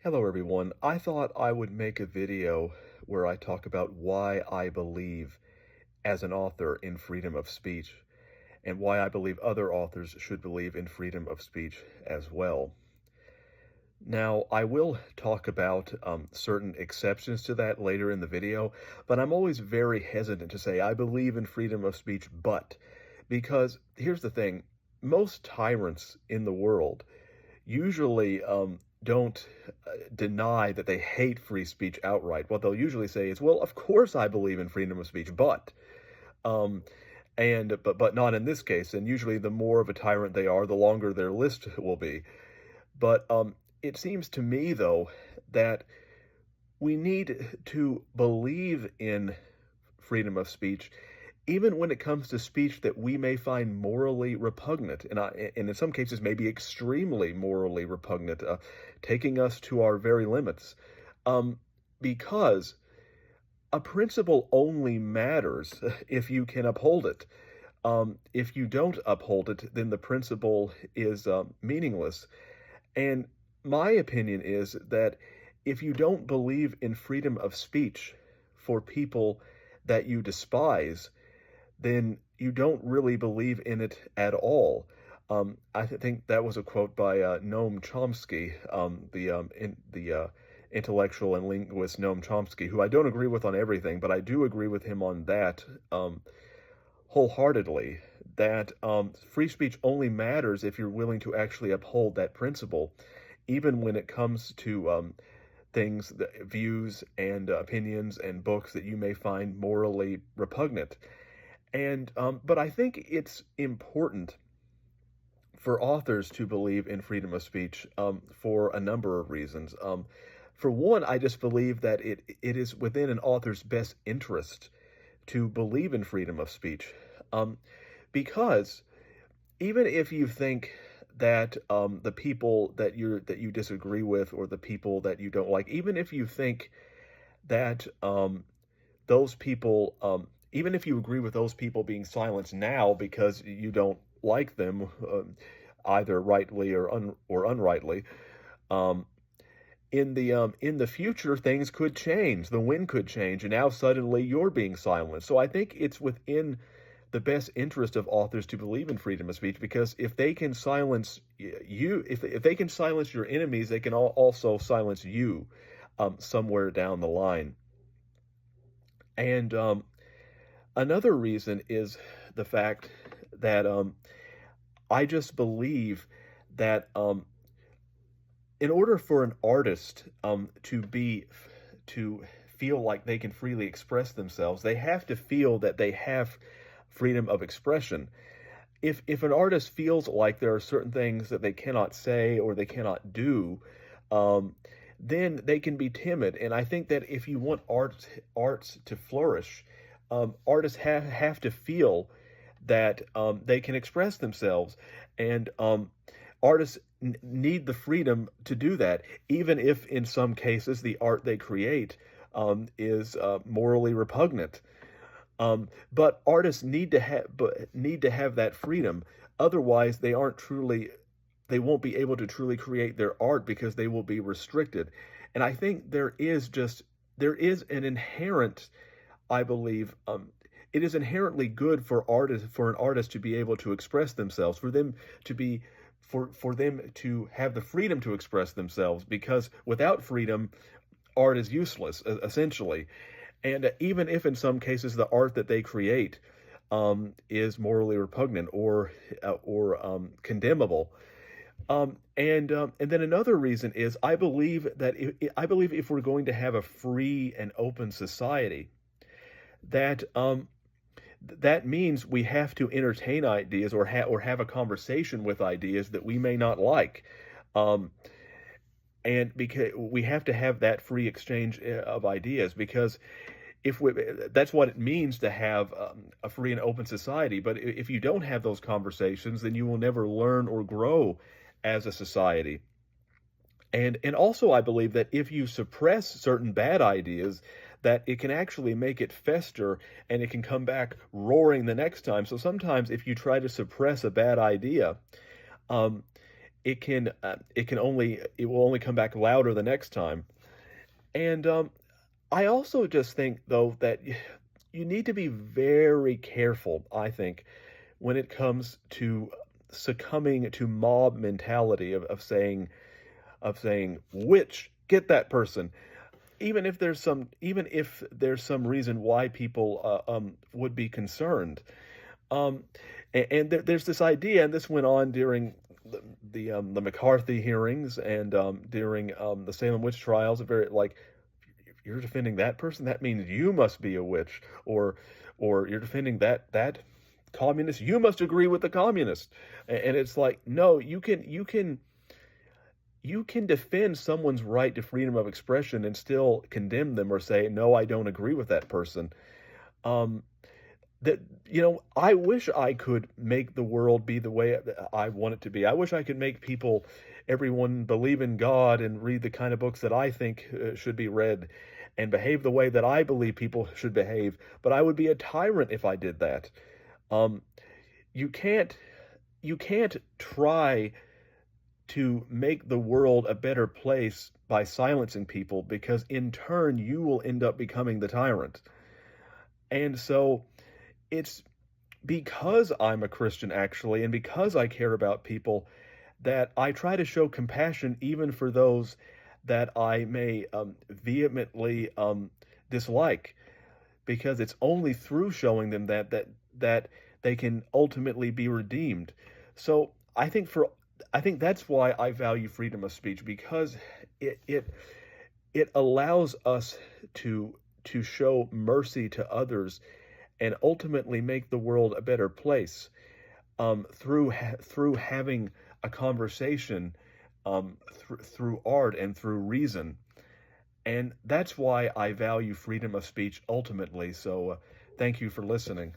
Hello everyone. I thought I would make a video where I talk about why I believe as an author in freedom of speech and why I believe other authors should believe in freedom of speech as well. Now, I will talk about certain exceptions to that later in the video, but I'm always very hesitant to say I believe in freedom of speech, because here's the thing, most tyrants in the world usually don't deny that they hate free speech outright. What they'll usually say is, "Well, of course I believe in freedom of speech, um, but not in this case." And usually, the more of a tyrant they are, the longer their list will be. But it seems to me, though, that we need to believe in freedom of speech even when it comes to speech that we may find morally repugnant, and in some cases maybe extremely morally repugnant, taking us to our very limits, because a principle only matters if you can uphold it. If you don't uphold it, then the principle is meaningless. And my opinion is that if you don't believe in freedom of speech for people that you despise, then you don't really believe in it at all. I think that was a quote by Noam Chomsky, the intellectual and linguist Noam Chomsky, who I don't agree with on everything, but I do agree with him on that wholeheartedly. That free speech only matters if you're willing to actually uphold that principle, even when it comes to things, views, and opinions and books that you may find morally repugnant. But I think it's important for authors to believe in freedom of speech for a number of reasons. For one, I just believe that it is within an author's best interest to believe in freedom of speech, because even if you think that the people that you disagree with, or the people that you don't like, even if you think that those people, even if you agree with those people being silenced now because you don't like them, either rightly or unrightly, um, in the future things could change. The wind could change, and now suddenly you're being silenced. So I think it's within the best interest of authors to believe in freedom of speech, because if they can silence you, if they can silence your enemies, they can also silence you somewhere down the line. And another reason is the fact that I just believe that in order for an artist to feel like they can freely express themselves, they have to feel that they have freedom of expression. If an artist feels like there are certain things that they cannot say or they cannot do, um, then they can be timid. And I think that if you want arts to flourish, artists have to feel that they can express themselves, and artists need the freedom to do that, even if in some cases the art they create is morally repugnant. But artists need to have that freedom. Otherwise, they won't be able to truly create their art because they will be restricted. And I think there is an inherent, I believe, it is inherently good for an artist to be able to express themselves, to be for them to have the freedom to express themselves, because without freedom, art is useless, essentially. And even if in some cases the art that they create is morally repugnant or condemnable. And then another reason is I believe if we're going to have a free and open society, that that means we have to entertain ideas, or have a conversation with ideas that we may not like. Um, and because we have to have that free exchange of ideas, because if we that's what it means to have a free and open society. But if you don't have those conversations, then you will never learn or grow as a society. And also I believe that if you suppress certain bad ideas, that it can actually make it fester, and it can come back roaring the next time. So sometimes if you try to suppress a bad idea, um, it will only come back louder the next time. And I also just think though that you need to be very careful, I think, when it comes to succumbing to mob mentality of saying which get that person, even if there's some reason why people would be concerned. Um, and there's this idea, and this went on during the McCarthy hearings and during the Salem witch trials. A very like, if you're defending that person, that means you must be a witch, or you're defending that communist, you must agree with the communist. And it's like, no, you can defend someone's right to freedom of expression and still condemn them or say, no, I don't agree with that person. Um, that I wish I could make the world be the way I want it to be. I wish I could make everyone believe in God and read the kind of books that I think should be read and behave the way that I believe people should behave. But I would be a tyrant if I did that. Um, you can't you can't try to make the world a better place by silencing people, because in turn you will end up becoming the tyrant. And so it's because I'm a Christian, actually, and because I care about people, that I try to show compassion even for those that I may vehemently dislike, because it's only through showing them that they can ultimately be redeemed. So I think that's why I value freedom of speech, because it it it allows us to show mercy to others and ultimately make the world a better place through having a conversation through art and through reason. And that's why I value freedom of speech ultimately. So thank you for listening.